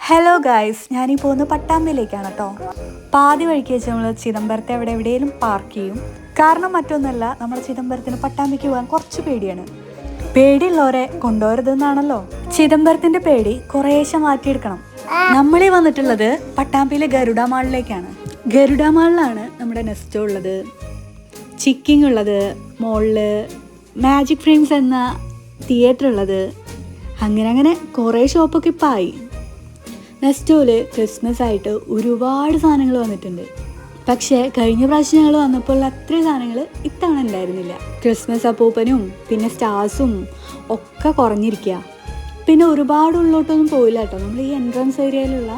Hello guys, ഞാനീ പോകുന്ന പട്ടാമ്പിയിലേക്കാണ് കേട്ടോ. പാതി വഴിക്ക് വെച്ച് നമ്മൾ ചിദംബരത്തെ എവിടെയെങ്കിലും പാർക്ക് ചെയ്യും. കാരണം മറ്റൊന്നുമല്ല, നമ്മുടെ ചിദംബരത്തിന് പട്ടാമ്പിക്ക് പോകാൻ കുറച്ച് പേടിയാണ്. പേടിയുള്ളവരെ കൊണ്ടുപോകരുതെന്നാണല്ലോ. ചിദംബരത്തിൻ്റെ പേടി കുറേശ്ശെ മാറ്റിയെടുക്കണം. നമ്മളീ വന്നിട്ടുള്ളത് പട്ടാമ്പിയിലെ ഗരുഡ മാളിലേക്കാണ്. ഗരുഡ മാളിലാണ് നമ്മുടെ നെസ്റ്റോ ഉള്ളത്, ചിക്കിങ് ഉള്ളത്, മോളില് മാജിക് ഫ്രെയിംസ് എന്ന തിയേറ്റർ ഉള്ളത്. അങ്ങനെ കുറേ ഷോപ്പൊക്കെ ഇപ്പം ആയി. നെസ്റ്റോയില് ക്രിസ്മസ് ആയിട്ട് ഒരുപാട് സാധനങ്ങൾ വന്നിട്ടുണ്ട്. പക്ഷേ കഴിഞ്ഞ പ്രാവശ്യം ഞങ്ങൾ വന്നപ്പോൾ അത്രയും സാധനങ്ങൾ ഇത്തവണ ഉണ്ടായിരുന്നില്ല. ക്രിസ്മസ് അപ്പൂപ്പനും പിന്നെ സ്റ്റാർസും ഒക്കെ കുറഞ്ഞിരിക്കുക. പിന്നെ ഒരുപാട് ഉള്ളോട്ടൊന്നും പോയില്ല കേട്ടോ. നമ്മൾ ഈ എൻട്രൻസ് ഏരിയയിലുള്ള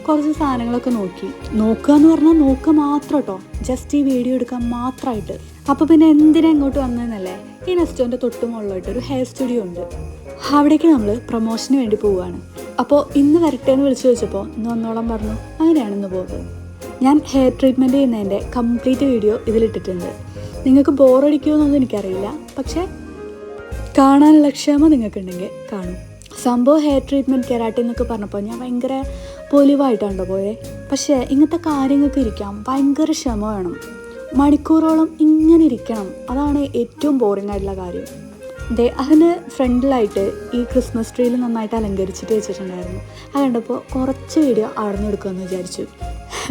കുറച്ച് സാധനങ്ങളൊക്കെ നോക്കുക എന്ന് പറഞ്ഞാൽ നോക്കുക മാത്രം കേട്ടോ, ജസ്റ്റ് ഈ വീഡിയോ എടുക്കാൻ മാത്രമായിട്ട്. അപ്പോൾ പിന്നെ എന്തിനാ ഇങ്ങോട്ട് വന്നതെന്നല്ലേ, ഈ നെസ്റ്റോൻ്റെ തൊട്ട് മുകളിലായിട്ട് ഒരു ഹെയർ സ്റ്റുഡിയോ ഉണ്ട്. അവിടേക്ക് നമ്മൾ പ്രൊമോഷന് വേണ്ടി പോവുകയാണ്. അപ്പോൾ ഇന്ന് വരട്ടെ എന്ന് വിളിച്ചു ചോദിച്ചപ്പോൾ ഇന്ന് വന്നോളം പറഞ്ഞു. അങ്ങനെയാണ് ഇന്ന് പോകുന്നത്. ഞാൻ ഹെയർ ട്രീറ്റ്മെൻറ്റ് ചെയ്യുന്നതിൻ്റെ കംപ്ലീറ്റ് വീഡിയോ ഇതിലിട്ടിട്ടുണ്ട്. നിങ്ങൾക്ക് ബോറടിക്കുമെന്നൊന്നും എനിക്കറിയില്ല, പക്ഷേ കാണാനുള്ള ക്ഷമ നിങ്ങൾക്കുണ്ടെങ്കിൽ കാണും. സംഭവം ഹെയർ ട്രീറ്റ്മെൻറ്റ് കെരാട്ടിൻ എന്നൊക്കെ പറഞ്ഞപ്പോൾ ഞാൻ ഭയങ്കര പൊലിവായിട്ടാണോ പോയത്. പക്ഷേ ഇങ്ങനത്തെ കാര്യങ്ങൾക്ക് ഇരിക്കാം ഭയങ്കര ക്ഷമ വേണം. മണിക്കൂറോളം ഇങ്ങനെ ഇരിക്കണം. അതാണ് ഏറ്റവും ബോറിംഗ് ആയിട്ടുള്ള കാര്യം. അതിന് ഫ്രണ്ടിലായിട്ട് ഈ ക്രിസ്മസ് ട്രീയിൽ നന്നായിട്ട് അലങ്കരിച്ചിട്ട് വെച്ചിട്ടുണ്ടായിരുന്നു. അത് കണ്ടപ്പോൾ കുറച്ച് വീഡിയോ അടഞ്ഞെടുക്കുമെന്ന് വിചാരിച്ചു.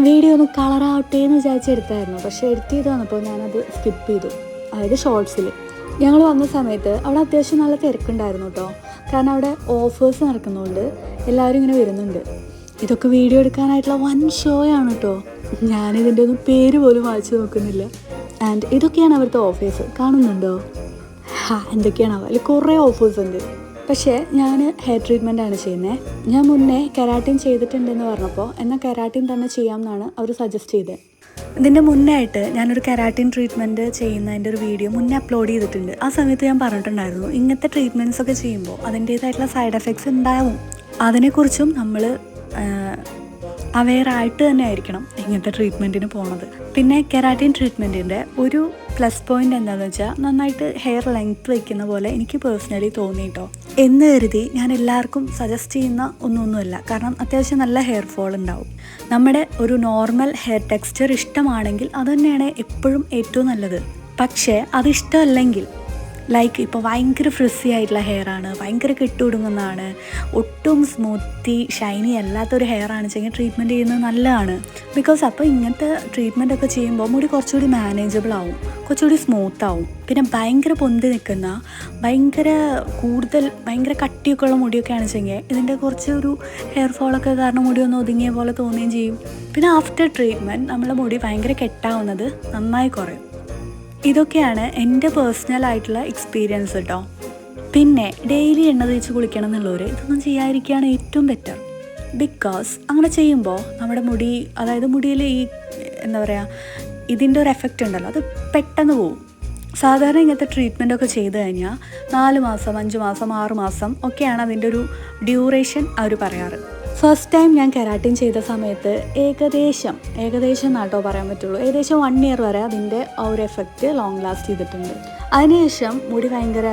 വീഡിയോ ഒന്ന് കളറാവട്ടെ എന്ന് വിചാരിച്ചെടുത്തായിരുന്നു. പക്ഷേ എഡിറ്റ് ചെയ്ത് വന്നപ്പോൾ ഞാനത് സ്കിപ്പ് ചെയ്തു, അതായത് ഷോർട്സിൽ. ഞങ്ങൾ വന്ന സമയത്ത് അവിടെ അത്യാവശ്യം നല്ല തിരക്കുണ്ടായിരുന്നു കേട്ടോ. കാരണം അവിടെ ഓഫേഴ്സ് നടക്കുന്നതുകൊണ്ട് എല്ലാവരും ഇങ്ങനെ വരുന്നുണ്ട്. ഇതൊക്കെ വീഡിയോ എടുക്കാനായിട്ടുള്ള വൻ ഷോയാണ് കേട്ടോ. ഞാനിതിൻ്റെ ഒന്നും പേര് പോലും വായിച്ചു നോക്കുന്നില്ല. ആൻഡ് ഇതൊക്കെയാണ് അവിടുത്തെ ഓഫേഴ്സ്, കാണുന്നുണ്ടോ? എന്തൊക്കെയാണോ, അതിൽ കുറേ ഓഫേഴ്സ് ഉണ്ട്. പക്ഷേ ഞാൻ ഹെയർ ട്രീറ്റ്മെൻറ്റാണ് ചെയ്യുന്നത്. ഞാൻ മുന്നേ കെരാട്ടിൻ ചെയ്തിട്ടുണ്ടെന്ന് പറഞ്ഞപ്പോൾ എന്നാൽ കെരാട്ടിൻ തന്നെ ചെയ്യാമെന്നാണ് അവർ സജസ്റ്റ് ചെയ്തത്. ഇതിൻ്റെ മുന്നേ ആയിട്ട് ഞാനൊരു കെരാട്ടിൻ ട്രീറ്റ്മെൻറ്റ് ചെയ്യുന്നതിൻ്റെ ഒരു വീഡിയോ മുന്നേ അപ്ലോഡ് ചെയ്തിട്ടുണ്ട്. ആ സമയത്ത് ഞാൻ പറഞ്ഞിട്ടുണ്ടായിരുന്നു, ഇങ്ങനത്തെ ട്രീറ്റ്മെൻറ്റ്സ് ഒക്കെ ചെയ്യുമ്പോൾ അതിൻ്റേതായിട്ടുള്ള സൈഡ് എഫക്ട്സ് ഉണ്ടാവും. അതിനെക്കുറിച്ചും നമ്മൾ അവെയറായിട്ട് തന്നെ ആയിരിക്കണം ഇങ്ങനത്തെ ട്രീറ്റ്മെൻറ്റിന് പോണത്. പിന്നെ കെരാട്ടിൻ ട്രീറ്റ്മെൻറ്റിൻ്റെ ഒരു പ്ലസ് പോയിൻ്റ് എന്താണെന്ന് വെച്ചാൽ നന്നായിട്ട് ഹെയർ ലെങ്ത്ത് വയ്ക്കുന്ന പോലെ എനിക്ക് പേഴ്സണലി തോന്നിയിട്ടോ. എന്ന് കരുതി ഞാൻ എല്ലാവർക്കും സജസ്റ്റ് ചെയ്യുന്ന ഒന്നുമല്ല. കാരണം അത്യാവശ്യം നല്ല ഹെയർ ഫോൾ ഉണ്ടാവും. നമ്മുടെ ഒരു നോർമൽ ഹെയർ ടെക്സ്ചർ ഇഷ്ടമാണെങ്കിൽ അത് തന്നെയാണ് എപ്പോഴും ഏറ്റവും നല്ലത്. പക്ഷേ അതിഷ്ടമല്ലെങ്കിൽ, ലൈക്ക് ഇപ്പോൾ ഭയങ്കര ഫ്രിസി ആയിട്ടുള്ള ഹെയറാണ്, ഭയങ്കര കെട്ടുകൊടുങ്ങുന്നതാണ്, ഒട്ടും സ്മൂത്തി ഷൈനി അല്ലാത്തൊരു ഹെയറാണ് വെച്ചെങ്കിൽ ട്രീറ്റ്മെൻറ്റ് ചെയ്യുന്നത് നല്ലതാണ്. ബിക്കോസ് അപ്പോൾ ഇങ്ങനത്തെ ട്രീറ്റ്മെൻ്റ് ഒക്കെ ചെയ്യുമ്പോൾ മുടി കുറച്ചുകൂടി മാനേജബിൾ ആവും, കുറച്ചുകൂടി സ്മൂത്ത് ആവും. പിന്നെ ഭയങ്കര പൊന്തി നിൽക്കുന്ന ഭയങ്കര കട്ടിയൊക്കെ ഉള്ള മുടിയൊക്കെ ആണെച്ചെങ്കിൽ ഇതിൻ്റെ കുറച്ച് ഒരു ഹെയർ ഫോളൊക്കെ കാരണം മുടി ഒന്ന് ഒതുങ്ങിയ പോലെ തോന്നുകയും ചെയ്യും. പിന്നെ ആഫ്റ്റർ ട്രീറ്റ്മെൻറ്റ് നമ്മളെ മുടി ഭയങ്കര കെട്ടാവുന്നത് നന്നായി കുറയും. ഇതൊക്കെയാണ് എൻ്റെ പേഴ്സണലായിട്ടുള്ള എക്സ്പീരിയൻസ് കേട്ടോ. പിന്നെ ഡെയിലി എണ്ണ തേച്ച് കുളിക്കണം എന്നുള്ളവർ ഇതൊന്നും ചെയ്യാതിരിക്കുകയാണ് ഏറ്റവും ബെറ്റർ. ബിക്കോസ് അങ്ങനെ ചെയ്യുമ്പോൾ നമ്മുടെ മുടി, അതായത് മുടിയിൽ ഈ എന്താ പറയുക, ഇതിൻ്റെ ഒരു എഫക്റ്റ് ഉണ്ടല്ലോ, അത് പെട്ടെന്ന് പോവും. സാധാരണ ഇങ്ങനത്തെ ട്രീറ്റ്മെൻറ്റൊക്കെ ചെയ്ത് കഴിഞ്ഞാൽ 4 മാസം 5 മാസം 6 മാസം ഒക്കെയാണ് അതിൻ്റെ ഒരു ഡ്യൂറേഷൻ അവർ പറയാറ്. ഫസ്റ്റ് ടൈം ഞാൻ കെരാട്ടിൻ ചെയ്ത സമയത്ത് ഏകദേശം നാട്ടോ പറയാൻ പറ്റുള്ളൂ, ഏകദേശം 1 ഇയർ വരെ അതിൻ്റെ ആ ഒരു എഫക്റ്റ് ലോങ് ലാസ്റ്റ് ചെയ്തിട്ടുണ്ട്. അതിനുശേഷം മുടി ഭയങ്കര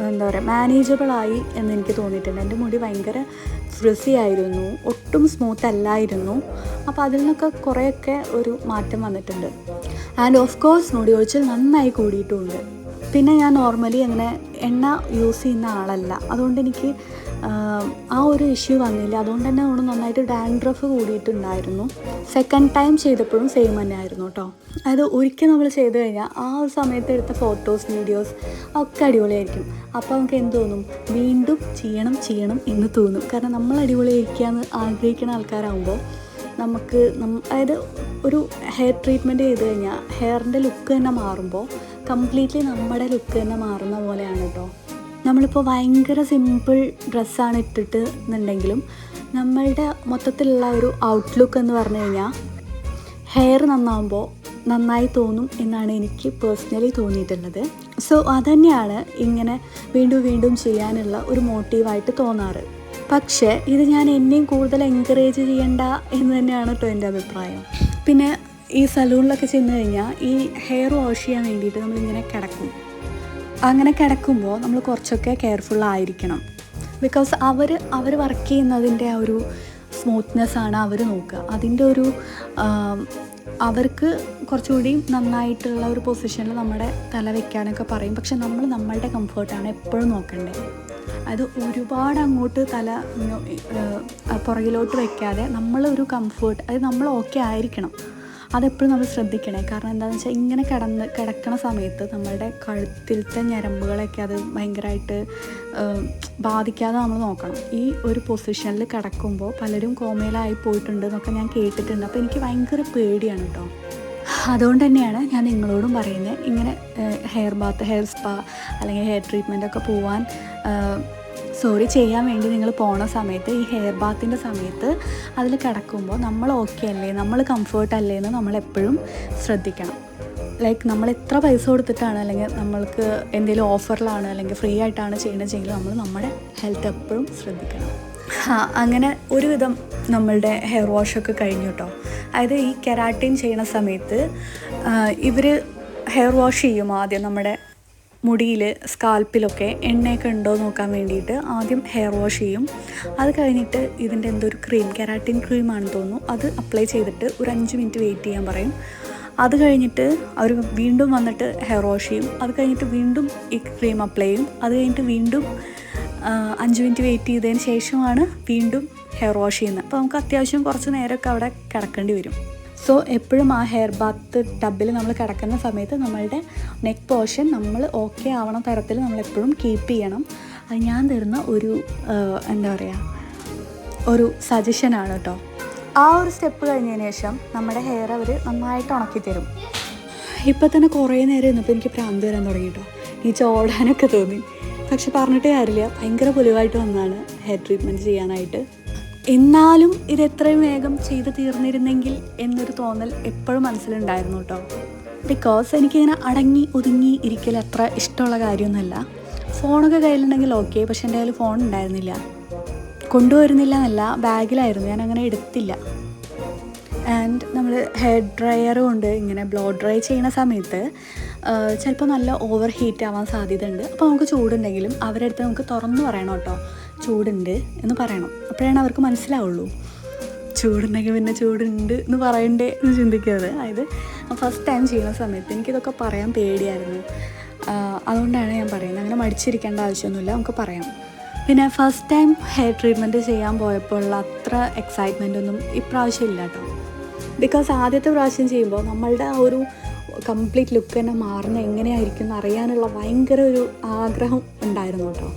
എന്താ പറയുക മാനേജബിളായി എന്ന് എനിക്ക് തോന്നിയിട്ടുണ്ട്. എൻ്റെ മുടി ഭയങ്കര ഫ്രിസി ആയിരുന്നു, ഒട്ടും സ്മൂത്ത് അല്ലായിരുന്നു. അപ്പോൾ അതിൽ നിന്നൊക്കെ കുറേയൊക്കെ ഒരു മാറ്റം വന്നിട്ടുണ്ട്. ആൻഡ് ഓഫ് കോഴ്സ് മുടി ഒഴിച്ചിൽ നന്നായി കൂടിയിട്ടുമുണ്ട്. പിന്നെ ഞാൻ നോർമലി അങ്ങനെ എണ്ണ യൂസ് ചെയ്യുന്ന ആളല്ല, അതുകൊണ്ട് എനിക്ക് ആ ഒരു ഇഷ്യൂ വന്നില്ല. അതുകൊണ്ട് തന്നെ അവിടെ നന്നായിട്ട് ഡാൻഡ്രഫ് കൂടിയിട്ടുണ്ടായിരുന്നു. സെക്കൻഡ് ടൈം ചെയ്തപ്പോഴും സെയിം തന്നെ ആയിരുന്നു കേട്ടോ. അതായത് ഒരിക്കൽ നമ്മൾ ചെയ്ത് കഴിഞ്ഞാൽ ആ ഒരു സമയത്ത് എടുത്ത ഫോട്ടോസ് വീഡിയോസ് ഒക്കെ അടിപൊളിയായിരിക്കും. അപ്പോൾ നമുക്ക് എന്ത് തോന്നും, വീണ്ടും ചെയ്യണം എന്ന് തോന്നും. കാരണം നമ്മൾ അടിപൊളിയായിരിക്കുക എന്ന് ആഗ്രഹിക്കുന്ന ആൾക്കാരാകുമ്പോൾ നമുക്ക് അതായത് ഒരു ഹെയർ ട്രീറ്റ്മെൻറ്റ് ചെയ്ത് കഴിഞ്ഞാൽ ഹെയറിൻ്റെ ലുക്ക് തന്നെ മാറുമ്പോൾ കംപ്ലീറ്റ്ലി നമ്മുടെ ലുക്ക് തന്നെ മാറുന്ന പോലെയാണ് കേട്ടോ. നമ്മളിപ്പോൾ ഭയങ്കര സിമ്പിൾ ഡ്രസ്സാണ് ഇട്ടിട്ട് എന്നുണ്ടെങ്കിലും നമ്മളുടെ മൊത്തത്തിലുള്ള ഒരു ഔട്ട്ലുക്ക് എന്ന് പറഞ്ഞു കഴിഞ്ഞാൽ ഹെയർ നന്നാവുമ്പോൾ നന്നായി തോന്നും എന്നാണ് എനിക്ക് പേഴ്സണലി തോന്നിയിട്ടുള്ളത്. സോ അതുതന്നെയാണ് ഇങ്ങനെ വീണ്ടും ചെയ്യാനുള്ള ഒരു മോട്ടീവായിട്ട് തോന്നാറ്. പക്ഷേ ഇത് ഞാൻ എന്നെയും കൂടുതൽ എൻകറേജ് ചെയ്യണ്ട എന്ന് തന്നെയാണ് കേട്ടോ എൻ്റെ അഭിപ്രായം. പിന്നെ ഈ സലൂണിലൊക്കെ ചെന്ന് കഴിഞ്ഞാൽ ഈ ഹെയർ വാഷ് ചെയ്യാൻ വേണ്ടിയിട്ട് നമ്മളിങ്ങനെ കിടക്കും. അങ്ങനെ കിടക്കുമ്പോൾ നമ്മൾ കുറച്ചൊക്കെ കെയർഫുള്ളായിരിക്കണം. ബിക്കോസ് അവർ വർക്ക് ചെയ്യുന്നതിൻ്റെ ആ ഒരു സ്മൂത്ത്നെസ്സാണ് അവർ നോക്കുക. അതിൻ്റെ ഒരു അവർക്ക് കുറച്ചുകൂടി നന്നായിട്ടുള്ള ഒരു പൊസിഷനിൽ നമ്മുടെ തല വയ്ക്കാനൊക്കെ പറയും. പക്ഷെ നമ്മൾ നമ്മളുടെ കംഫർട്ടാണ് എപ്പോഴും നോക്കേണ്ടത്. അത് ഒരുപാട് അങ്ങോട്ട് തല പുറകിലോട്ട് വയ്ക്കാതെ നമ്മളൊരു കംഫർട്ട്, അത് നമ്മൾ ഓക്കെ ആയിരിക്കണം, അതെപ്പോഴും നമ്മൾ ശ്രദ്ധിക്കണേ. കാരണം എന്താണെന്ന് വെച്ചാൽ ഇങ്ങനെ കിടക്കണ സമയത്ത് നമ്മളുടെ കഴുത്തിലത്തെ ഞരമ്പുകളൊക്കെ അത് ഭയങ്കരമായിട്ട് ബാധിക്കാതെ നമ്മൾ നോക്കണം. ഈ ഒരു പൊസിഷനിൽ കിടക്കുമ്പോൾ പലരും കോമയിലായി പോയിട്ടുണ്ട് എന്നൊക്കെ ഞാൻ കേട്ടിട്ടുണ്ട്. അപ്പോൾ എനിക്ക് ഭയങ്കര പേടിയാണ് കേട്ടോ. അതുകൊണ്ട് തന്നെയാണ് ഞാൻ നിങ്ങളോടും പറയുന്നത്, ഇങ്ങനെ ഹെയർ ബാത്ത്, ഹെയർ സ്പാ അല്ലെങ്കിൽ ഹെയർ ട്രീറ്റ്മെൻറ്റൊക്കെ ചെയ്യാൻ വേണ്ടി നിങ്ങൾ പോണ സമയത്ത്, ഈ ഹെയർ ബാത്തിൻ്റെ സമയത്ത് അതിൽ കിടക്കുമ്പോൾ നമ്മൾ ഓക്കെ അല്ലേ, നമ്മൾ കംഫേർട്ട് അല്ലേ എന്ന് നമ്മളെപ്പോഴും ശ്രദ്ധിക്കണം. ലൈക്ക് നമ്മൾ എത്ര പൈസ കൊടുത്തിട്ടാണ് അല്ലെങ്കിൽ നമ്മൾക്ക് എന്തെങ്കിലും ഓഫറിലാണ് അല്ലെങ്കിൽ ഫ്രീ ആയിട്ടാണ് ചെയ്യണമെങ്കിൽ നമ്മൾ നമ്മുടെ ഹെൽത്ത് എപ്പോഴും ശ്രദ്ധിക്കണം. അങ്ങനെ ഒരുവിധം നമ്മളുടെ ഹെയർ വാഷൊക്കെ കഴിഞ്ഞു കേട്ടോ. അതായത് ഈ കെരാട്ടിൻ ചെയ്യണ സമയത്ത് ഇവർ ഹെയർ വാഷ് ചെയ്യും. ആദ്യം നമ്മുടെ മുടിയിൽ, സ്കാൽപ്പിലൊക്കെ എണ്ണയൊക്കെ ഉണ്ടോ നോക്കാൻ വേണ്ടിയിട്ട് ആദ്യം ഹെയർ വാഷ് ചെയ്യും. അത് കഴിഞ്ഞിട്ട് ഇതിൻ്റെ എന്തൊരു ക്രീം, കെരാട്ടിൻ ക്രീമാണെന്ന് തോന്നുന്നു, അത് അപ്ലൈ ചെയ്തിട്ട് ഒരു 5 മിനിറ്റ് വെയിറ്റ് ചെയ്യാൻ പറയും. അത് കഴിഞ്ഞിട്ട് അവർ വീണ്ടും വന്നിട്ട് ഹെയർ വാഷ് ചെയ്യും. അത് കഴിഞ്ഞിട്ട് വീണ്ടും ഈ ക്രീം അപ്ലൈ ചെയ്യും. അത് കഴിഞ്ഞിട്ട് വീണ്ടും 5 മിനിറ്റ് വെയിറ്റ് ചെയ്തതിന് ശേഷമാണ് വീണ്ടും ഹെയർ വാഷ് ചെയ്യുന്നത്. അപ്പോൾ നമുക്ക് അത്യാവശ്യം കുറച്ച് നേരമൊക്കെ അവിടെ കിടക്കേണ്ടി വരും. സോ എപ്പോഴും ആ ഹെയർ ബാത്ത് ടബിൽ നമ്മൾ കിടക്കുന്ന സമയത്ത് നമ്മളുടെ നെക്ക് പോർഷൻ നമ്മൾ ഓക്കെ ആവണ തരത്തിൽ നമ്മളെപ്പോഴും കീപ്പ് ചെയ്യണം. അത് ഞാൻ തരുന്ന ഒരു ഒരു സജഷനാണ് കേട്ടോ. ആ ഒരു സ്റ്റെപ്പ് കഴിഞ്ഞതിന് ശേഷം നമ്മുടെ ഹെയർ അവർ നന്നായിട്ട് ഉണക്കി തരും. ഇപ്പം തന്നെ കുറേ നേരം ഇരുന്നപ്പോൾ എനിക്ക് പ്രാന്ത് വരാൻ തുടങ്ങി കേട്ടോ. ഈ ചോടാനൊക്കെ തോന്നി. പക്ഷെ പറഞ്ഞിട്ടേ കാര്യമില്ല, ഭയങ്കര പൊലിവായിട്ട് വന്നതാണ് ഹെയർ ട്രീറ്റ്മെൻറ്റ് ചെയ്യാനായിട്ട്. എന്നാലും ഇത് എത്രയും വേഗം ചെയ്ത് തീർന്നിരുന്നെങ്കിൽ എന്നൊരു തോന്നൽ എപ്പോഴും മനസ്സിലുണ്ടായിരുന്നു കേട്ടോ. ബിക്കോസ് എനിക്കിങ്ങനെ അടങ്ങി ഒതുങ്ങി ഇരിക്കൽ അത്ര ഇഷ്ടമുള്ള കാര്യമൊന്നുമല്ല. ഫോണൊക്കെ കയ്യിലുണ്ടെങ്കിൽ ഓക്കെ, പക്ഷെ എൻ്റെ കയ്യിൽ ഫോൺ ഉണ്ടായിരുന്നില്ല, കൊണ്ടുവരുന്നില്ല എന്നല്ല, ബാഗിലായിരുന്നു, ഞാൻ അങ്ങനെ എടുത്തില്ല. ആൻഡ് നമ്മൾ ഹെയർ ഡ്രയർ കൊണ്ട് ഇങ്ങനെ ബ്ലോ ഡ്രൈ ചെയ്യുന്ന സമയത്ത് ചിലപ്പോൾ നല്ല ഓവർ ഹീറ്റ് ആവാൻ സാധ്യതയുണ്ട്. അപ്പോൾ നമുക്ക് ചൂടുണ്ടെങ്കിലും അവരുടെ അടുത്ത് നമുക്ക് തുറന്നു പറയണം കേട്ടോ, ചൂടുണ്ട് എന്ന് പറയണം. അപ്പോഴാണ് അവർക്ക് മനസ്സിലാവുള്ളൂ. ചൂടുണ്ടെങ്കിൽ പിന്നെ ചൂടുണ്ട് എന്ന് പറയണ്ടേ എന്ന് ചിന്തിക്കരുത്. അതായത് ഫസ്റ്റ് ടൈം ചെയ്യുന്ന സമയത്ത് എനിക്കിതൊക്കെ പറയാൻ പേടിയായിരുന്നു. അതുകൊണ്ടാണ് ഞാൻ പറയുന്നത്, അങ്ങനെ മടിച്ചിരിക്കേണ്ട ആവശ്യമൊന്നുമില്ല, നമുക്ക് പറയാം. പിന്നെ ഫസ്റ്റ് ടൈം ഹെയർ ട്രീറ്റ്മെൻറ്റ് ചെയ്യാൻ പോയപ്പോൾ ഉള്ള അത്ര എക്സൈറ്റ്മെൻ്റ് ഒന്നും ഇപ്രാവശ്യം ഇല്ല കേട്ടോ. ബിക്കോസ് ആദ്യത്തെ പ്രാവശ്യം ചെയ്യുമ്പോൾ നമ്മളുടെ ആ ഒരു കംപ്ലീറ്റ് ലുക്ക് തന്നെ മാറുന്ന എങ്ങനെയായിരിക്കും എന്ന് അറിയാനുള്ള ഭയങ്കര ഒരു ആഗ്രഹം ഉണ്ടായിരുന്നു കേട്ടോ.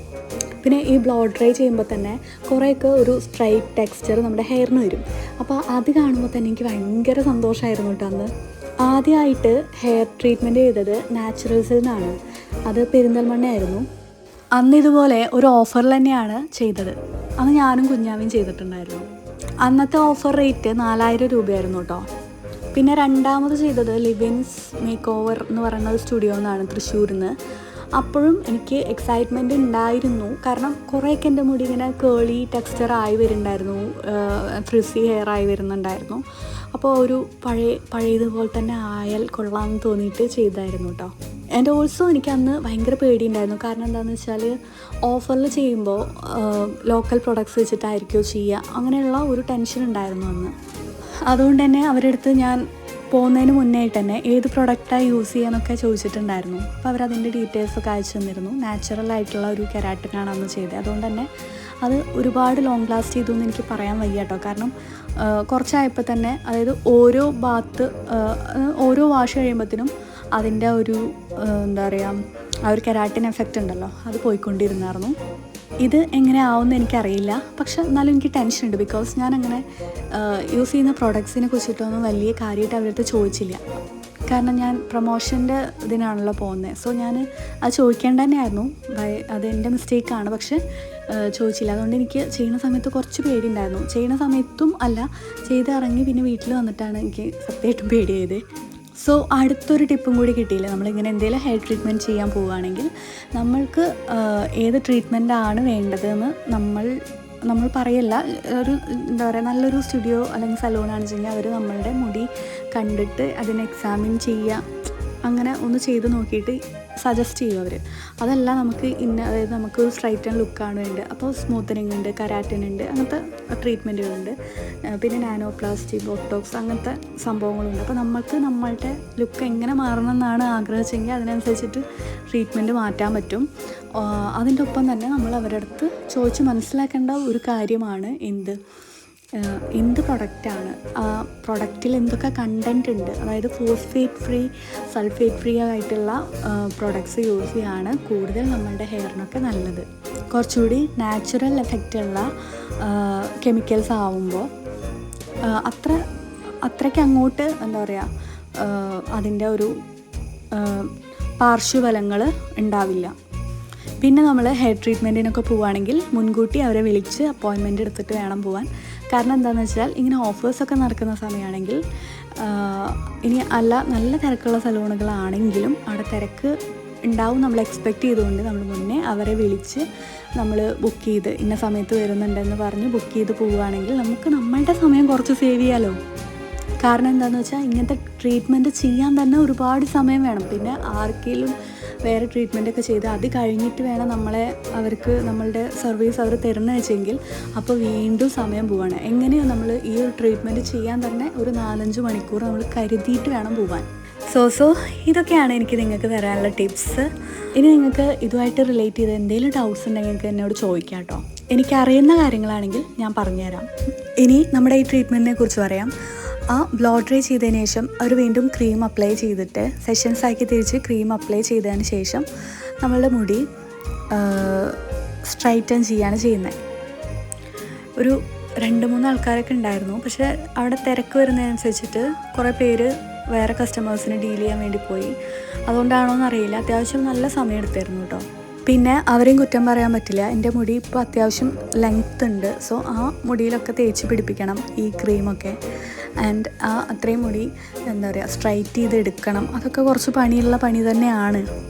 പിന്നെ ഈ ബ്ലോ ഡ്രൈ ചെയ്യുമ്പോൾ തന്നെ കുറേയൊക്കെ ഒരു സ്ട്രൈറ്റ് ടെക്സ്ചർ നമ്മുടെ ഹെയറിന് വരും. അപ്പോൾ അത് കാണുമ്പോൾ തന്നെ എനിക്ക് ഭയങ്കര സന്തോഷമായിരുന്നു കേട്ടോ. അന്ന് ആദ്യമായിട്ട് ഹെയർ ട്രീറ്റ്മെൻറ്റ് ചെയ്തത് നാച്ചുറൽസിൽ നിന്നാണ്. അത് പെരിന്തൽമണ്ണയായിരുന്നു. അന്ന് ഇതുപോലെ ഒരു ഓഫറിൽ തന്നെയാണ് ചെയ്തത്. അന്ന് ഞാനും കുഞ്ഞാവയും ചെയ്തിട്ടുണ്ടായിരുന്നു. അന്നത്തെ ഓഫർ റേറ്റ് 4000 രൂപയായിരുന്നു കേട്ടോ. പിന്നെ രണ്ടാമത് ചെയ്തത് ലിവിൻസ് മേക്ക് ഓവർ എന്ന് പറയുന്ന ഒരു സ്റ്റുഡിയോ എന്നാണ്, തൃശ്ശൂരിൽ നിന്ന്. അപ്പോഴും എനിക്ക് എക്സൈറ്റ്മെൻറ്റ് ഉണ്ടായിരുന്നു. കാരണം കുറേയൊക്കെ എൻ്റെ മുടി ഇങ്ങനെ കേളി ടെക്സ്ചർ ആയി വരുന്നുണ്ടായിരുന്നു, ഫ്രിസി ഹെയർ ആയി വരുന്നുണ്ടായിരുന്നു. അപ്പോൾ ഒരു പഴയതുപോലെ തന്നെ ആയാൽ കൊള്ളാമെന്ന് തോന്നിയിട്ട് ചെയ്തായിരുന്നു കേട്ടോ. ആൻഡ് ഓൾസോ എനിക്ക് അന്ന് ഭയങ്കര പേടിയുണ്ടായിരുന്നു. കാരണം എന്താണെന്ന് വെച്ചാൽ ഓഫറിൽ ചെയ്യുമ്പോൾ ലോക്കൽ പ്രൊഡക്ട്സ് വെച്ചിട്ടായിരിക്കുമോ ചെയ്യുക, അങ്ങനെയുള്ള ഒരു ടെൻഷൻ ഉണ്ടായിരുന്നു അന്ന്. അതുകൊണ്ട് തന്നെ അവരുടെ അടുത്ത് ഞാൻ പോകുന്നതിന് മുന്നേ ആയിട്ട് തന്നെ ഏത് പ്രൊഡക്റ്റാണ് യൂസ് ചെയ്യാനൊക്കെ ചോദിച്ചിട്ടുണ്ടായിരുന്നു. അപ്പോൾ അവരതിൻ്റെ ഡീറ്റെയിൽസൊക്കെ അയച്ചു തന്നിരുന്നു. നാച്ചുറലായിട്ടുള്ള ഒരു കെരാട്ടിനാണ് അന്ന് ചെയ്തത്. അതുകൊണ്ട് തന്നെ അത് ഒരുപാട് ലോങ് ലാസ്റ്റ് ചെയ്തു എന്ന് എനിക്ക് പറയാൻ വയ്യ കേട്ടോ. കാരണം കുറച്ചായപ്പോൾ തന്നെ, അതായത് ഓരോ വാഷ് കഴിയുമ്പോഴത്തേനും അതിൻ്റെ ഒരു ആ ഒരു കെരാട്ടിൻ എഫക്റ്റ് ഉണ്ടല്ലോ, അത് പോയിക്കൊണ്ടിരുന്നായിരുന്നു. ഇത് എങ്ങനെ ആവുമെന്ന് എനിക്കറിയില്ല, പക്ഷെ എന്നാലും എനിക്ക് ടെൻഷനുണ്ട്. ബിക്കോസ് ഞാനങ്ങനെ യൂസ് ചെയ്യുന്ന പ്രോഡക്ട്സിനെ കുറിച്ചിട്ടൊന്നും വലിയ കാര്യമായിട്ട് അവരുടെ അടുത്ത് ചോദിച്ചില്ല. കാരണം ഞാൻ പ്രൊമോഷൻ്റെ ഇതിനാണല്ലോ പോകുന്നത്. സോ ഞാൻ അത് ചോദിക്കേണ്ട തന്നെയായിരുന്നു. അത് എൻ്റെ മിസ്റ്റേക്കാണ്, പക്ഷെ ചോദിച്ചില്ല. അതുകൊണ്ട് എനിക്ക് ചെയ്യുന്ന സമയത്ത് കുറച്ച് പേടിയുണ്ടായിരുന്നു. ചെയ്യുന്ന സമയത്തും അല്ല, ചെയ്തിറങ്ങി പിന്നെ വീട്ടിൽ വന്നിട്ടാണ് എനിക്ക് സത്യമായിട്ടും പേടിയായത്. സോ അടുത്തൊരു ടിപ്പും കൂടി കിട്ടിയില്ല. നമ്മളിങ്ങനെ എന്തെങ്കിലും ഹെയർ ട്രീറ്റ്മെൻറ്റ് ചെയ്യാൻ പോവുകയാണെങ്കിൽ നമ്മൾക്ക് ഏത് ട്രീറ്റ്മെൻറ്റാണ് വേണ്ടതെന്ന് നമ്മൾ പറയല്ല. ഒരു നല്ലൊരു സ്റ്റുഡിയോ അല്ലെങ്കിൽ സലൂണാണെന്ന് വെച്ച് കഴിഞ്ഞാൽ അവർ നമ്മളുടെ മുടി കണ്ടിട്ട് അതിനെ എക്സാമിൻ ചെയ്യുക, അങ്ങനെ ഒന്ന് ചെയ്ത് നോക്കിയിട്ട് സജസ്റ്റ് ചെയ്യും അവർ. അതല്ല നമുക്ക് അതായത് നമുക്കൊരു സ്ട്രൈറ്റൻ ലുക്കാണ് വേണ്ടത്, അപ്പോൾ സ്മൂത്തനിങ് ഉണ്ട്, കരാറ്റിൻ ഉണ്ട്, അങ്ങനത്തെ ട്രീറ്റ്മെൻറ്റുകളുണ്ട്. പിന്നെ നാനോപ്ലാസ്റ്റി, ബോട്ടോക്സ്, അങ്ങനത്തെ സംഭവങ്ങളുണ്ട്. അപ്പോൾ നമ്മൾക്ക് നമ്മളുടെ ലുക്ക് എങ്ങനെ മാറണമെന്നാണ് ആഗ്രഹിച്ചെങ്കിൽ അതിനനുസരിച്ചിട്ട് ട്രീറ്റ്മെൻറ്റ് മാറ്റാൻ പറ്റും. അതിൻ്റെ ഒപ്പം തന്നെ നമ്മൾ അവരുടെ അടുത്ത് ചോദിച്ച് മനസ്സിലാക്കേണ്ട ഒരു കാര്യമാണ് എന്ത് പ്രൊഡക്റ്റാണ്, ആ പ്രൊഡക്റ്റിൽ എന്തൊക്കെ കണ്ടൻറ്റ് ഉണ്ട്. അതായത് ഫോസ്ഫേറ്റ് ഫ്രീ, സൾഫേറ്റ് ഫ്രീ ആയിട്ടുള്ള പ്രൊഡക്ട്സ് യൂസ് ചെയ്യുകയാണ് കൂടുതൽ നമ്മളുടെ ഹെയറിനൊക്കെ നല്ലത്. കുറച്ചുകൂടി നാച്ചുറൽ എഫക്റ്റുള്ള കെമിക്കൽസ് ആവുമ്പോൾ അത്രയ്ക്ക് അങ്ങോട്ട് എന്താ പറയുക, അതിൻ്റെ ഒരു പാർശ്വഫലങ്ങൾ ഉണ്ടാവില്ല. പിന്നെ നമ്മൾ ഹെയർ ട്രീറ്റ്മെൻറ്റിനൊക്കെ പോവുകയാണെങ്കിൽ മുൻകൂട്ടി അവരെ വിളിച്ച് അപ്പോയിൻമെൻറ്റ് എടുത്തിട്ട് വേണം പോകാൻ. കാരണം എന്താണെന്ന് വെച്ചാൽ ഇങ്ങനെ ഓഫേഴ്സൊക്കെ നടക്കുന്ന സമയമാണെങ്കിൽ, ഇനി അല്ല നല്ല തിരക്കുള്ള സലൂണുകളാണെങ്കിലും അവിടെ തിരക്ക് ഉണ്ടാവും നമ്മൾ എക്സ്പെക്റ്റ് ചെയ്തുകൊണ്ട് നമ്മൾ മുന്നേ അവരെ വിളിച്ച് നമ്മൾ ബുക്ക് ചെയ്ത് ഇന്ന സമയത്ത് വരുന്നുണ്ടെന്ന് പറഞ്ഞ് ബുക്ക് ചെയ്ത് പോവുകയാണെങ്കിൽ നമുക്ക് നമ്മളുടെ സമയം കുറച്ച് സേവ് ചെയ്യാമല്ലോ. കാരണം എന്താണെന്ന് വെച്ചാൽ ഇങ്ങനത്തെ ട്രീറ്റ്മെൻറ്റ് ചെയ്യാൻ തന്നെ ഒരുപാട് സമയം വേണം. പിന്നെ ആർക്കെങ്കിലും വേറെ ട്രീറ്റ്മെൻറ്റൊക്കെ ചെയ്ത് അത് കഴിഞ്ഞിട്ട് വേണം അവർക്ക് നമ്മളുടെ സർവീസ് അവർ തരുന്നത് വെച്ചെങ്കിൽ അപ്പോൾ വീണ്ടും സമയം പോവാണ്. എങ്ങനെയാണ് നമ്മൾ ഈ ഒരു ട്രീറ്റ്മെൻറ്റ് ചെയ്യാൻ തന്നെ ഒരു 4-5 മണിക്കൂർ നമ്മൾ കരുതിയിട്ട് വേണം പോവാൻ. സോ ഇതൊക്കെയാണ് എനിക്ക് നിങ്ങൾക്ക് തരാനുള്ള ടിപ്സ്. ഇനി നിങ്ങൾക്ക് ഇതുമായിട്ട് റിലേറ്റ് ചെയ്ത് എന്തെങ്കിലും ഡൗട്ട്സ് ഉണ്ടെങ്കിൽ നിങ്ങൾക്ക് എന്നോട് ചോദിക്കാം കേട്ടോ. എനിക്കറിയുന്ന കാര്യങ്ങളാണെങ്കിൽ ഞാൻ പറഞ്ഞുതരാം. ഇനി നമ്മുടെ ഈ ട്രീറ്റ്മെൻറ്റിനെ കുറിച്ച് പറയാം. ആ ബ്ലോ ഡ്രൈ ചെയ്തതിന് ശേഷം അവർ വീണ്ടും ക്രീം അപ്ലൈ ചെയ്തിട്ട് സെഷൻസ് ആക്കി തിരിച്ച് ക്രീം അപ്ലൈ ചെയ്തതിന് ശേഷം നമ്മളുടെ മുടി സ്ട്രൈറ്റൻ ചെയ്യാണ് ചെയ്യുന്നത്. ഒരു 2-3 ആൾക്കാരൊക്കെ ഉണ്ടായിരുന്നു. പക്ഷേ അവിടെ തിരക്ക് വരുന്നതിനനുസരിച്ചിട്ട് കുറേ പേര് വേറെ കസ്റ്റമേഴ്സിനെ ഡീൽ ചെയ്യാൻ വേണ്ടി പോയി. അതുകൊണ്ടാണോ എന്നറിയില്ല, അത്യാവശ്യം നല്ല സമയം എടുത്തായിരുന്നു കേട്ടോ. പിന്നെ അവരെയും കുറ്റം പറയാൻ പറ്റില്ല. എൻ്റെ മുടി ഇപ്പോൾ അത്യാവശ്യം ലെങ്ത് ഉണ്ട്. സോ ആ മുടിയിലൊക്കെ തേച്ച് പിടിപ്പിക്കണം ഈ ക്രീമൊക്കെ. ആൻഡ് അത്രയും മുടി എന്താ പറയുക സ്ട്രൈറ്റ് ചെയ്ത് എടുക്കണം. അതൊക്കെ കുറച്ച് പണിയുള്ള പണി തന്നെയാണ്.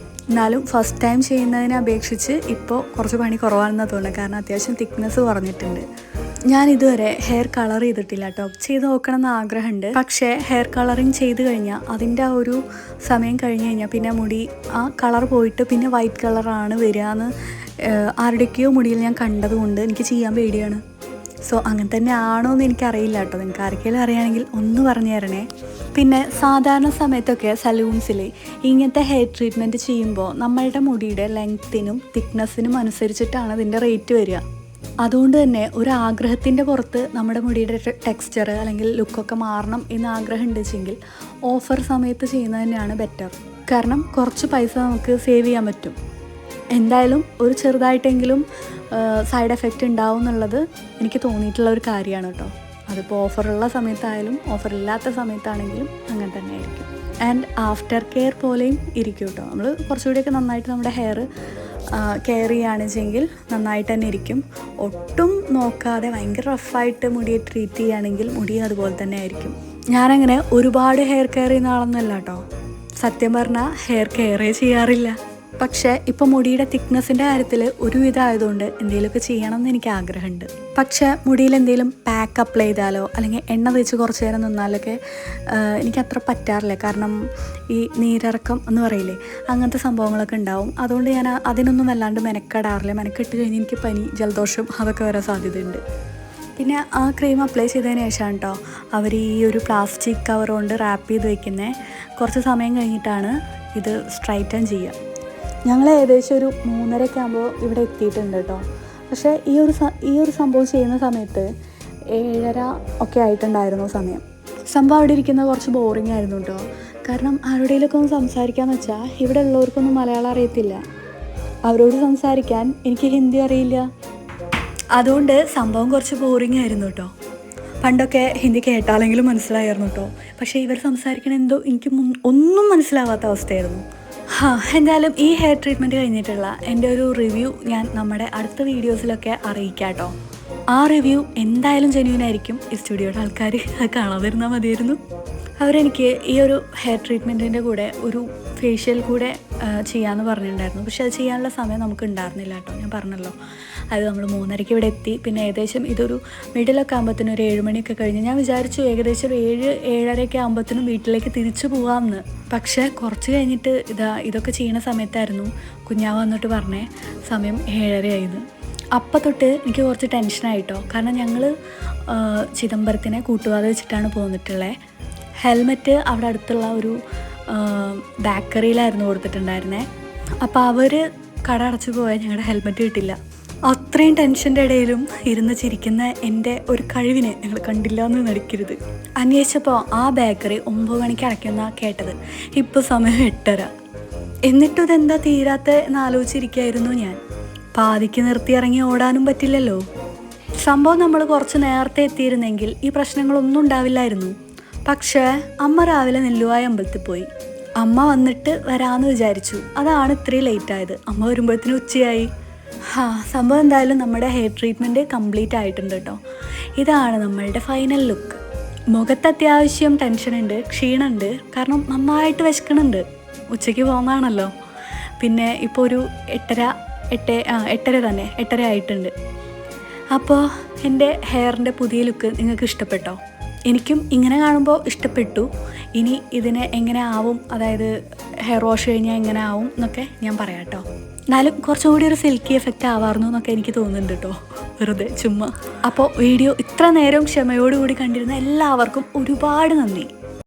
എന്നാലും ഫസ്റ്റ് ടൈം ചെയ്യുന്നതിനെ അപേക്ഷിച്ച് ഇപ്പോൾ കുറച്ച് പണി കുറവാണെന്ന് തോന്നുന്നത്. കാരണം അത്യാവശ്യം തിക്നെസ് കുറഞ്ഞിട്ടുണ്ട്. ഞാൻ ഇതുവരെ ഹെയർ കളർ ചെയ്തിട്ടില്ല കേട്ടോ. ചെയ്ത് നോക്കണം എന്ന് ആഗ്രഹമുണ്ട്. പക്ഷേ ഹെയർ കളറിങ് ചെയ്ത് കഴിഞ്ഞാൽ അതിൻ്റെ ആ ഒരു സമയം കഴിഞ്ഞ് കഴിഞ്ഞാൽ പിന്നെ മുടി ആ കളർ പോയിട്ട് പിന്നെ വൈറ്റ് കളറാണ് വരിക എന്ന് ആരുടെയൊക്കെയോ മുടിയിൽ ഞാൻ കണ്ടതുകൊണ്ട് എനിക്ക് ചെയ്യാൻ പേടിയാണ്. സോ അങ്ങനെ തന്നെ ആണോ എന്ന് എനിക്കറിയില്ല കേട്ടോ. നിങ്ങൾക്ക് ആർക്കെങ്കിലും അറിയുകയാണെങ്കിൽ ഒന്ന് പറഞ്ഞു തരണേ. പിന്നെ സാധാരണ സമയത്തൊക്കെ സലൂൺസിൽ ഇങ്ങനത്തെ ഹെയർ ട്രീറ്റ്മെൻറ്റ് ചെയ്യുമ്പോൾ നമ്മളുടെ മുടിയുടെ ലെങ്ത്തിനും തിക്നെസ്സിനും അനുസരിച്ചിട്ടാണ് അതിൻ്റെ റേറ്റ് വരിക. അതുകൊണ്ട് തന്നെ ഒരു ആഗ്രഹത്തിൻ്റെ പുറത്ത് നമ്മുടെ മുടിയുടെ ടെക്സ്ചർ അല്ലെങ്കിൽ ലുക്കൊക്കെ മാറണം എന്ന് ആഗ്രഹം ഉണ്ടെങ്കിൽ ഓഫർ സമയത്ത് ചെയ്യുന്നത് തന്നെയാണ് ബെറ്റർ. കാരണം കുറച്ച് പൈസ നമുക്ക് സേവ് ചെയ്യാൻ പറ്റും. എന്തായാലും ഒരു ചെറുതായിട്ടെങ്കിലും സൈഡ് എഫക്റ്റ് ഉണ്ടാവും എന്നുള്ളത് എനിക്ക് തോന്നിയിട്ടുള്ള ഒരു കാര്യമാണ് കേട്ടോ. അതിപ്പോൾ ഓഫറുള്ള സമയത്തായാലും ഓഫറില്ലാത്ത സമയത്താണെങ്കിലും അങ്ങനെ തന്നെ ആയിരിക്കും. ആൻഡ് ആഫ്റ്റർ കെയർ പോലെയും ഇരിക്കും കേട്ടോ. നമ്മൾ കുറച്ചുകൂടിയൊക്കെ നന്നായിട്ട് നമ്മുടെ ഹെയർ കെയർ ചെയ്യുകയാണെന്നുവെച്ചെങ്കിൽ നന്നായിട്ട് തന്നെ ഇരിക്കും. ഒട്ടും നോക്കാതെ ഭയങ്കര റഫായിട്ട് മുടിയെ ട്രീറ്റ് ചെയ്യുകയാണെങ്കിൽ മുടി അതുപോലെ തന്നെ ആയിരിക്കും. ഞാനങ്ങനെ ഒരുപാട് ഹെയർ കെയർ ചെയ്യുന്ന ആളൊന്നുമല്ല കേട്ടോ. സത്യം പറഞ്ഞാൽ ഹെയർ കെയറേ ചെയ്യാറില്ല. പക്ഷേ ഇപ്പോൾ മുടിയുടെ തിക്നെസ്സിൻ്റെ കാര്യത്തിൽ ഒരുവിധം ആയതുകൊണ്ട് എന്തെങ്കിലുമൊക്കെ ചെയ്യണം എന്ന് എനിക്ക് ആഗ്രഹമുണ്ട്. പക്ഷേ മുടിയിൽ എന്തെങ്കിലും പാക്ക് അപ്ലൈ ചെയ്താലോ അല്ലെങ്കിൽ എണ്ണ തേച്ച് കുറച്ച് നേരം നിന്നാലൊക്കെ എനിക്കത്ര പറ്റാറില്ല. കാരണം ഈ നീരിറക്കം എന്ന് പറയില്ലേ, അങ്ങനത്തെ സംഭവങ്ങളൊക്കെ ഉണ്ടാവും. അതുകൊണ്ട് ഞാൻ അതിനൊന്നും വല്ലാണ്ട് മെനക്കെടാറില്ല. മെനക്കെട്ട് കഴിഞ്ഞ് എനിക്ക് പനി, ജലദോഷം അതൊക്കെ വരാൻ സാധ്യതയുണ്ട്. പിന്നെ ആ ക്രീം അപ്ലൈ ചെയ്തതിന് ശേഷമാണ് കേട്ടോ അവർ ഈ ഒരു പ്ലാസ്റ്റിക് കവർ കൊണ്ട് റാപ്പ് ചെയ്ത് വെക്കുന്നത്. കുറച്ച് സമയം കഴിഞ്ഞിട്ടാണ് ഇത് സ്ട്രൈറ്റൻ ചെയ്യുക. ഞങ്ങൾ ഏകദേശം ഒരു 3:30 ആകുമ്പോൾ ഇവിടെ എത്തിയിട്ടുണ്ട് കേട്ടോ. പക്ഷേ ഈ ഒരു സംഭവം ചെയ്യുന്ന സമയത്ത് 7:30 ഒക്കെ ആയിട്ടുണ്ടായിരുന്നു സമയം. സംഭവം അവിടെ ഇരിക്കുന്നത് കുറച്ച് ബോറിംഗ് ആയിരുന്നു കേട്ടോ. കാരണം ആരുടെയിലൊക്കെ ഒന്ന് സംസാരിക്കാമെന്ന് വെച്ചാൽ ഇവിടെ ഉള്ളവർക്കൊന്നും മലയാളം അറിയത്തില്ല. അവരോട് സംസാരിക്കാൻ എനിക്ക് ഹിന്ദി അറിയില്ല. അതുകൊണ്ട് സംഭവം കുറച്ച് ബോറിംഗ് ആയിരുന്നു കേട്ടോ. പണ്ടൊക്കെ ഹിന്ദി കേട്ടാലെങ്കിലും മനസ്സിലായിരുന്നു കേട്ടോ. പക്ഷേ ഇവർ സംസാരിക്കണ എന്തോ എനിക്ക് ഒന്നും മനസ്സിലാവാത്ത അവസ്ഥയായിരുന്നു. എന്തായാലും ഈ ഹെയർ ട്രീറ്റ്മെൻറ്റ് കഴിഞ്ഞിട്ടുള്ള എൻ്റെ ഒരു റിവ്യൂ ഞാൻ നമ്മുടെ അടുത്ത വീഡിയോസിലൊക്കെ അറിയിക്കാം കേട്ടോ. ആ റിവ്യൂ എന്തായാലും ജെന്യൂൻ ആയിരിക്കും. ഈ സ്റ്റുഡിയോയുടെ ആൾക്കാർ കാണാതിരുന്നാൽ മതിയായിരുന്നു. അവരെനിക്ക് ഈ ഒരു ഹെയർ ട്രീറ്റ്മെൻറ്റിൻ്റെ കൂടെ ഒരു ഫേഷ്യൽ കൂടെ ചെയ്യാമെന്ന് പറഞ്ഞിട്ടുണ്ടായിരുന്നു. പക്ഷെ അത് ചെയ്യാനുള്ള സമയം നമുക്ക് ഉണ്ടായിരുന്നില്ല കേട്ടോ. ഞാൻ പറഞ്ഞല്ലോ, അത് നമ്മൾ 3:30 ഇവിടെ എത്തി. പിന്നെ ഏകദേശം ഇതൊരു മിഡിലൊക്കെ ആകുമ്പോഴത്തേനും ഒരു 7 മണിയൊക്കെ കഴിഞ്ഞ് ഞാൻ വിചാരിച്ചു ഏകദേശം ഒരു 7-7:30 ആകുമ്പോഴത്തേനും വീട്ടിലേക്ക് തിരിച്ചു പോകാമെന്ന്. പക്ഷേ കുറച്ച് കഴിഞ്ഞിട്ട് ഇതൊക്കെ ചെയ്യുന്ന സമയത്തായിരുന്നു കുഞ്ഞാവ് വന്നിട്ട് പറഞ്ഞേ സമയം 7:30 ആയിരുന്നു. അപ്പം തൊട്ട് എനിക്ക് കുറച്ച് ടെൻഷനായിട്ടോ. കാരണം ഞങ്ങൾ ചിദംബരത്തിനെ കൂട്ടുപാത വെച്ചിട്ടാണ് പോന്നിട്ടുള്ളത്. ഹെൽമെറ്റ് അവിടെ അടുത്തുള്ള ഒരു ബേക്കറിയിലായിരുന്നു കൊടുത്തിട്ടുണ്ടായിരുന്നത്. അപ്പോൾ അവർ കട അടച്ചു പോയാൽ ഞങ്ങളുടെ ഹെൽമെറ്റ് കിട്ടില്ല. അത്രയും ടെൻഷൻ്റെ ഇടയിലും ഇരുന്ന് ചിരിക്കുന്ന എൻ്റെ ഒരു കഴിവിനെ ഞങ്ങൾ കണ്ടില്ല എന്ന് നടിക്കരുത്. അന്വേഷിച്ചപ്പോൾ ആ ബേക്കറി 9 മണിക്ക് അടയ്ക്കുമെന്നാണ് കേട്ടത്. ഇപ്പോൾ സമയം 8:30. എന്നിട്ടും ഇതെന്താ തീരാത്ത എന്ന് ആലോചിച്ചിരിക്കുകയായിരുന്നു ഞാൻ. പാതിക്ക് നിർത്തി ഇറങ്ങി ഓടാനും പറ്റില്ലല്ലോ. സംഭവം നമ്മൾ കുറച്ച് നേരത്തെ എത്തിയിരുന്നെങ്കിൽ ഈ പ്രശ്നങ്ങളൊന്നും ഉണ്ടാവില്ലായിരുന്നു. പക്ഷേ അമ്മ രാവിലെ നെല്ലുവായ അമ്പലത്തിൽ പോയി. അമ്മ വന്നിട്ട് വരാമെന്ന് വിചാരിച്ചു. അതാണ് ഇത്രയും ലേറ്റായത്. അമ്മ വരുമ്പോഴത്തേനും ഉച്ചയായി. സംഭവം എന്തായാലും നമ്മുടെ ഹെയർ ട്രീറ്റ്മെൻറ്റ് കംപ്ലീറ്റ് ആയിട്ടുണ്ട് കേട്ടോ. ഇതാണ് നമ്മളുടെ ഫൈനൽ ലുക്ക്. മുഖത്ത് അത്യാവശ്യം ടെൻഷനുണ്ട്, ക്ഷീണമുണ്ട്. കാരണം നന്നായിട്ട് വിശക്കണുണ്ട്. ഉച്ചയ്ക്ക് പോകുന്നതാണല്ലോ. പിന്നെ ഇപ്പോൾ ഒരു 8:30 തന്നെ 8:30 ആയിട്ടുണ്ട്. അപ്പോൾ എൻ്റെ ഹെയറിൻ്റെ പുതിയ ലുക്ക് നിങ്ങൾക്ക് ഇഷ്ടപ്പെട്ടോ? എനിക്കും ഇങ്ങനെ കാണുമ്പോൾ ഇഷ്ടപ്പെട്ടു. ഇനി ഇതിനെ എങ്ങനെ ആവും, അതായത് ഹെയർ വാഷ് കഴിഞ്ഞാൽ എങ്ങനെ ആവും എന്നൊക്കെ ഞാൻ പറയാം കേട്ടോ. എന്നാലും കുറച്ചുകൂടി ഒരു സിൽക്കി എഫക്റ്റ് ആവാറുന്നു എന്നൊക്കെ എനിക്ക് തോന്നുന്നുണ്ട് കേട്ടോ, വെറുതെ ചുമ്മാ. അപ്പോൾ വീഡിയോ ഇത്ര നേരം ക്ഷമയോടുകൂടി കണ്ടിരുന്ന എല്ലാവർക്കും ഒരുപാട് നന്ദി.